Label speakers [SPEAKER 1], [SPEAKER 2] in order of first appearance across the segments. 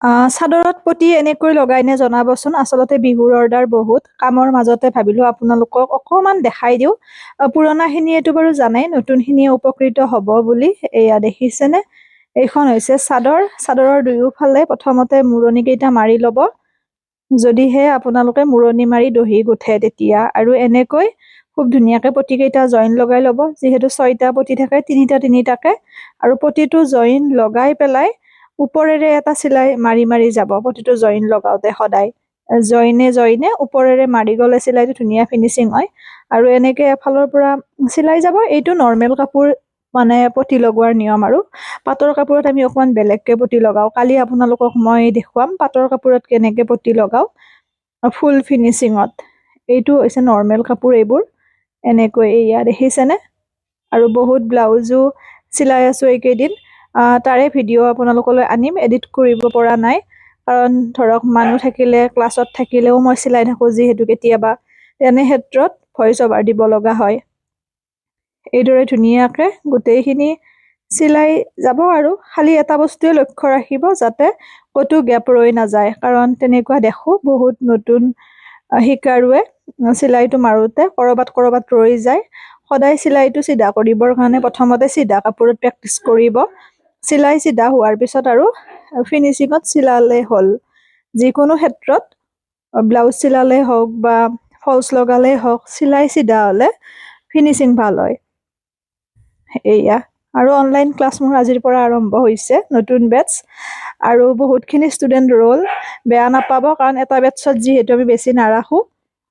[SPEAKER 1] চাদৰত পতি এনেকৈ লগাই নে জনাবচোন। আচলতে বিহুৰ অৰ্ডাৰ বহুত, কামৰ মাজতে ভাবিলো আপোনালোকক অকমান দেখাই দিওঁ। পুৰণাখিনিয়েতো বাৰু জানেই, নতুনখিনিয়ে উপকৃত হ'ব বুলি। এয়া দেখিছেনে, এইখন হৈছে চাদৰ। চাদৰৰ দুয়োফালে প্ৰথমতে মূৰণি কেইটা মাৰি ল'ব, যদিহে আপোনালোকে মূৰণি মাৰি দহি গুঠে তেতিয়া। আৰু এনেকৈ খুব ধুনীয়াকে পতি কেইটা জইন লগাই ল'ব। যিহেতু 6টা পতি থাকে, তিনিটা তিনিটাকে, আৰু প্ৰতিটো জইন লগাই পেলাই ওপৰেৰে এটা চিলাই মাৰি মাৰি যাব প্ৰতিটো জইন লগাওতে। সদায় জইনে ওপৰেৰে মাৰি গলে চিলাইটো ধুনীয়া ফিনিচিং হয়। আৰু এনেকে এফালৰ পৰা চিলাই যাব। এইটো নৰ্মেল কাপোৰ মানে পতি লগোৱাৰ নিয়ম। আৰু পাটৰ কাপোৰত আমি অকমান বেলেগকে পতি লগাও। কালি আপোনালোকক মই দেখুৱাম পাটৰ কাপোৰত কেনেকে পতি লগাও ফুল ফিনিচিঙত। এইটো হৈছে নৰ্মেল কাপোৰ এইবোৰ। এনেকৈ এয়া দেখিছেনে। আৰু বহুত ব্লাউজো চিলাই আছো এইকেইদিন। তাৰে ভিডিঅ' আপোনালোকলৈ আনিম, এডিট কৰিব পৰা নাই। কাৰণ ধৰক মানুহ থাকিলে, ক্লাছত থাকিলেও মই চিলাই থাকো যিহেতু, কেতিয়াবা তেনে ক্ষেত্ৰত ভইচ অভাৰ দিব লগা হয়। এইদৰে ধুনীয়াকে গোটেইখিনি চিলাই যাব। আৰু খালি এটা বস্তুৱে লক্ষ্য ৰাখিব, যাতে ক'তো গেপ ৰৈ নাযায়। কাৰণ তেনেকুৱা দেখো বহুত নতুন শিকাৰুৱে চিলাইটো মাৰোতে কৰবাত ৰৈ যায়। সদায় চিলাইটো চিধা কৰিবৰ কাৰণে প্ৰথমতে চিধা কাপোৰত প্ৰেক্টিচ কৰিব। চিলাই চিধা হোৱাৰ পিছত আৰু ফিনিচিঙত চিলালে হ'ল। যিকোনো ক্ষেত্ৰত ব্লাউজ চিলালে হওক বা ফলচ লগালে হওক, চিলাই চিধা হলে ফিনিচিং ভাল হয়। এয়া। আৰু অনলাইন ক্লাছ মোৰ আজিৰ পৰা আৰম্ভ হৈছে, নতুন বেটছ। আৰু বহুতখিনি ষ্টুডেণ্ট ৰ'ল, বেয়া নাপাব। কাৰণ এটা বেটছত যিহেতু আমি বেছি নাৰাখো,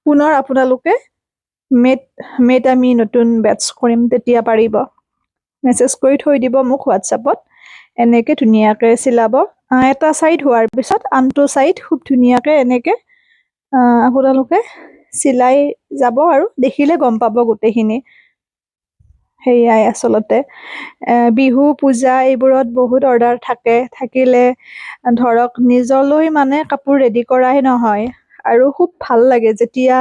[SPEAKER 1] পুনৰ আপোনালোকে মেট আমি নতুন বেটছ কৰিম, তেতিয়া পাৰিব। মেছেজ কৰি থৈ দিব মোক হোৱাটছএপত। এনেকে ধুনীয়াকে চিলাব। এটা চাইড হোৱাৰ পিছত আনটো চাইড খুব ধুনীয়াকে এনেকে আপোনালোকে চিলাই যাব। আৰু দেখিলে গম পাব গোটেইখিনি। সেয়াই আচলতে বিহু পূজা এইবোৰত বহুত অৰ্ডাৰ থাকিলে ধৰক নিজলৈ মানে কাপোৰ ৰেডি কৰাই নহয়। আৰু খুব ভাল লাগে যেতিয়া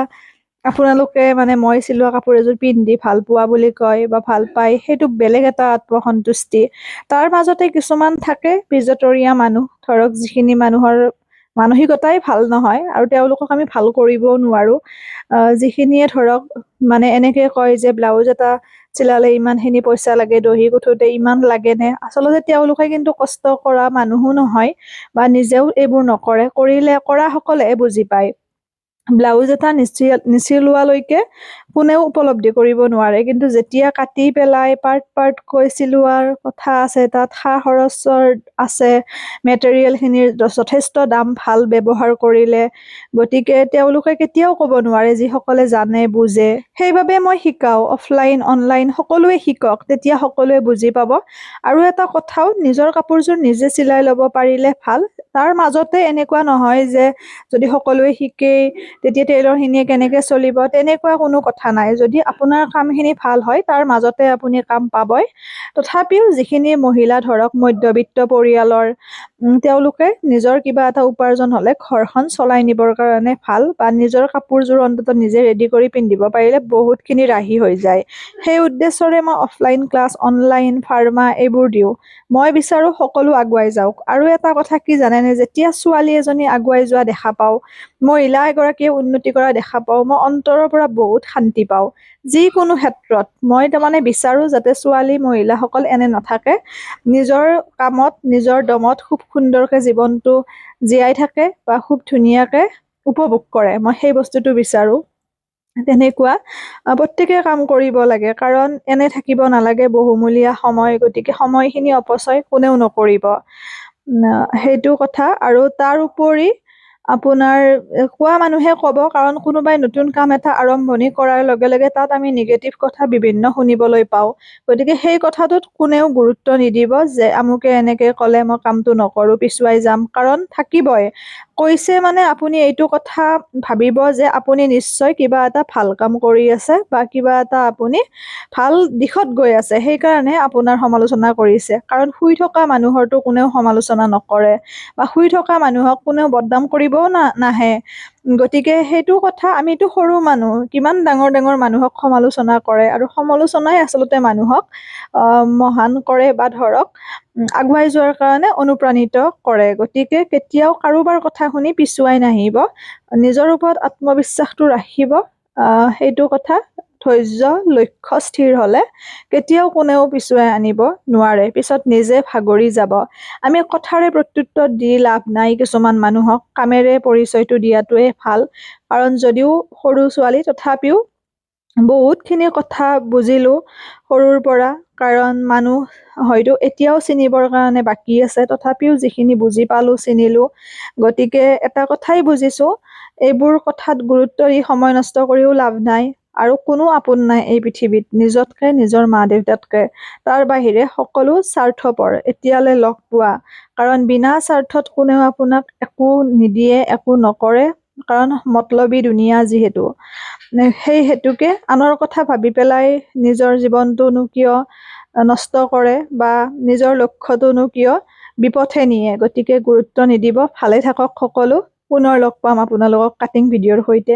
[SPEAKER 1] আপোনালোকে মানে মই চিলোৱা কাপোৰ এযোৰ পিন্ধি ভাল পোৱা বুলি কয় বা ভাল পায়। সেইটো বেলেগ এটা আত্মসন্তুষ্টি। তাৰ মাজতে কিছুমান থাকে বিজতৰীয়া মানুহ, ধৰক যিখিনি মানুহৰ মানসিকতাই ভাল নহয়, আৰু তেওঁলোকক আমি ভাল কৰিবও নোৱাৰো। যিখিনিয়ে ধৰক মানে এনেকে কয় যে ব্লাউজ এটা চিলালে ইমানখিনি পইচা লাগে, দহি গুঠোতে ইমান লাগে নে। আচলতে তেওঁলোকে কিন্তু কষ্ট কৰা মানুহো নহয়, বা নিজেও এইবোৰ নকৰে। কৰা সকলে বুজি পায়। ব্লাউজ এটা নিচিলোৱালৈকে কোনেও উপলব্ধি কৰিব নোৱাৰে। কিন্তু যেতিয়া কাটি পেলাই পাৰ্টকৈ চিলোৱাৰ কথা আছে, তাত সা খৰচৰ আছে, মেটেৰিয়েল খিনিৰ যথেষ্ট দাম, ভাল ব্যৱহাৰ কৰিলে। গতিকে তেওঁলোকে কেতিয়াও ক'ব নোৱাৰে, যিসকলে জানে বুজে। সেইবাবে মই শিকাও, অফলাইন অনলাইন সকলোৱে শিকক, তেতিয়া সকলোৱে বুজি পাব। আৰু এটা কথাও, নিজৰ কাপোৰযোৰ নিজে চিলাই ল'ব পাৰিলে ভাল। তাৰ মাজতে এনেকুৱা নহয় যে যদি সকলোৱে শিকেই তেতিয়া টেইলৰখিনিয়ে কেনেকে চলিব, তেনেকুৱা কোনো কথা নাই। যদি আপোনাৰ কামখিনি ভাল হয়, তাৰ মাজতে আপুনি কাম পাবই। তথাপিও যিখিনি মহিলা ধৰক মধ্যবিত্ত পৰিয়ালৰ, তেওঁলোকে নিজৰ কিবা এটা উপাৰ্জন হলে ঘৰখন চলাই নিবৰ কাৰণে ভাল। বা নিজৰ কাপোৰযোৰ অন্তত নিজে ৰেডি কৰি পিন্ধিব পাৰিলে বহুতখিনি ৰাহি হৈ যায়। সেই উদ্দেশ্যৰে মই অফলাইন ক্লাছ, অনলাইন, ফাৰ্মা এইবোৰ দিওঁ। মই বিচাৰো সকলো আগুৱাই যাওক। আৰু এটা কথা কি জানেনে, যেতিয়া ছোৱালী এজনী আগুৱাই যোৱা দেখা পাওঁ, মহিলা এগৰাকীয়ে উন্নতি কৰা দেখা পাওঁ, মই অন্তৰৰ পৰা বহুত শান্তি পাওঁ। যিকোনো ক্ষেত্ৰত মই তাৰমানে বিচাৰো যাতে ছোৱালী মহিলাসকল এনে নাথাকে, নিজৰ কামত নিজৰ দমত খুব সুন্দৰকে জীৱনটো জীয়াই থাকে বা খুব ধুনীয়াকে উপভোগ কৰে। মই সেই বস্তুটো বিচাৰো। তেনেকুৱা প্ৰত্যেকে কাম কৰিব লাগে। কাৰণ এনে থাকিব নালাগে বহুমূলীয়া সময়। গতিকে সময়খিনি অপচয় কোনেও নকৰিব, সেইটো কথা। আৰু তাৰ উপৰি আপোনাৰ কোৱা মানুহে কব, কাৰণ কোনোবাই নতুন কাম এটা আৰম্ভণি কৰাৰ লগে লগে তাত আমি নিগেটিভ কথা বিভিন্ন শুনিবলৈ পাওঁ। গতিকে সেই কথাটোত কোনেও গুৰুত্ব নিদিব যে আমুকে এনেকে কলে মই কামটো নকৰো, পিছুৱাই যাম। কাৰণ থাকিবই, কৈছে মানে আপুনি এইটো কথা ভাবিব যে আপুনি নিশ্চয় কিবা এটা ভাল কাম কৰি আছে, বা কিবা এটা আপুনি ভাল দিশত গৈ আছে, সেইকাৰণে আপোনাৰ সমালোচনা কৰিছে। কাৰণ শুই থকা মানুহৰটো কোনেও সমালোচনা নকৰে, বা শুই থকা মানুহক কোনেও বদনাম কৰিবও নাহে। গতিকে সেইটো কথা আমিতো সৰু মানুহ কিমান ডাঙৰ ডাঙৰ মানুহক সমালোচনা কৰে আৰু সমালোচনাই আচলতে মানুহক মহান কৰে বা ধৰক আগুৱাই যোৱাৰ কাৰণে অনুপ্ৰাণিত কৰে। গতিকে কেতিয়াও কাৰোবাৰ কথা শুনি পিছুৱাই নাহিব, নিজৰ ওপৰত আত্মবিশ্বাসটো ৰাখিব। সেইটো কথা ধৈৰ্য লক্ষ্য স্থিৰ হলে কেতিয়াও কোনেও পিছুৱাই আনিব নোৱাৰে, পিছত নিজে ভাগৰি যাব। আমি কথাৰে প্ৰত্যুত্তৰ দি লাভ নাই, কিছুমান মানুহক কামেৰে পৰিচয়টো দিয়াটোৱে ভাল। কাৰণ যদিও সৰু ছোৱালী তথাপিও বহুতখিনি কথা বুজিলো সৰুৰ পৰা, কাৰণ মানুহ হয়তো এতিয়াও চিনিবৰ কাৰণে বাকী আছে, তথাপিও যিখিনি বুজি পালো চিনিলো। গতিকে এটা কথাই বুজিছো, এইবোৰ কথাত গুৰুত্ব দি সময় নষ্ট কৰিও লাভ নাই। আৰু কোনো আপোন নাই এই পৃথিৱীত নিজতকে, নিজৰ মা দেউতাতকে। তাৰ বাহিৰে সকলো স্বাৰ্থপৰ এতিয়ালৈ লগ পোৱা, কাৰণ বিনা স্বাৰ্থত কোনেও আপোনাক একো নিদিয়ে, একো নকৰে, কাৰণ মতলবী দুনিয়া যিহেতু। সেই হেতুকে আনৰ কথা ভাবি পেলাই নিজৰ জীৱনটোনো কিয় নষ্ট কৰে বা নিজৰ লক্ষ্যটোনো কিয় বিপথে নিয়ে। গতিকে গুৰুত্ব নিদিব, ভালে থাকক সকলো। পুনৰ লগ পাম আপোনালোকক কাটিং ভিডিঅ'ৰ সৈতে।